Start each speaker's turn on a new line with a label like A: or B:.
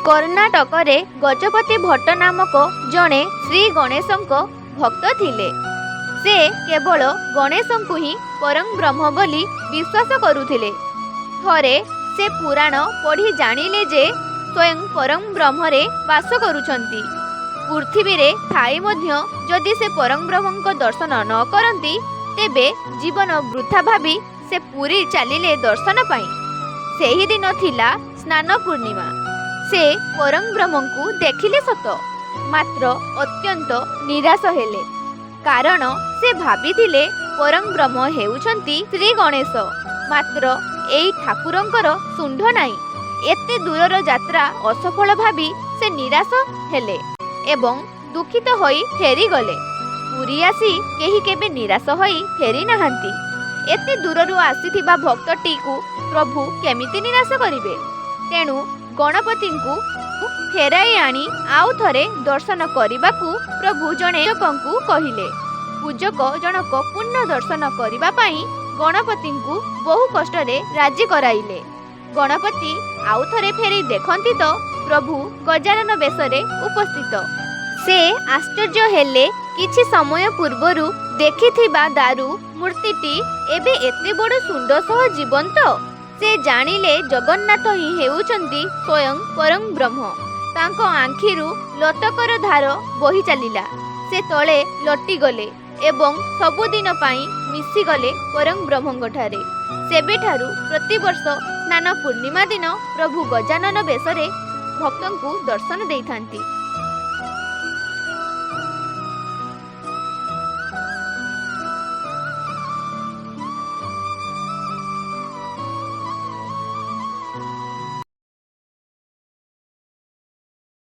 A: कर्णाटकरे गजपति भट्ट नामक जड़े श्री गणेशंक भक्त थिले। से केवल गणेशंकु ही परम ब्रह्म बोली विश्वास करुथिले। थरे से पुराण पढ़ी जानिले जे स्वयं परम ब्रह्मरे वास करुछंती। पृथ्वी रे थाई मध्य जदि से परम ब्रह्मंक दर्शन न करंती तेबे जीवन वृथा भावी से पुरी चलिले दर्शन पाई। सेही दिन थिला स्नान पूर्णिमा। से परम ब्रह्मंकु देखिले सत, मात्र अत्यंत निराश हेले। कारण से भाबिथिले परम ब्रह्म हेउछंती श्री गणेश, मात्र एई ठाकुरंकर सुंढ नाही। एते दूरर यात्रा असफल भावी से निराश हेले एवं दुखित होई फेरी गले। पुरी आसी केही केबे निराश होई फेरी नाहांती। एते दूररू आसीथिबा भक्तटी को प्रभु केमिति निराश करिवे? तेणु गणपति को फेराई आनी आउ थरे दर्शन करने प्रभु जणे पूजक कहिले। पूजक जनक पुण्य दर्शन करने गणपति को बहु कष्ट राजी कराइले। गणपति आउ थरे फेरी देखंती तो प्रभु गजानन बेशरे उपस्थित। से आश्चर्य हेले किछि समय पूर्वरु देखिथिबा दारू मूर्तिटी एबे एते बड़ सुंड सह जीवंत। से जानिले जगन्नाथ ही हेउचंती स्वयं परम ब्रह्म। तांको आँखिरु लतकर धार बही चलिला। से तले लटी गले एवं सबुदिन पाई मिसी गले परम ब्रह्मंगठारे। सेबेठारु प्रतिवर्ष स्नान पूर्णिमा दिन प्रभु गजानन बेशरे भक्तंकु दर्शन देइथांती।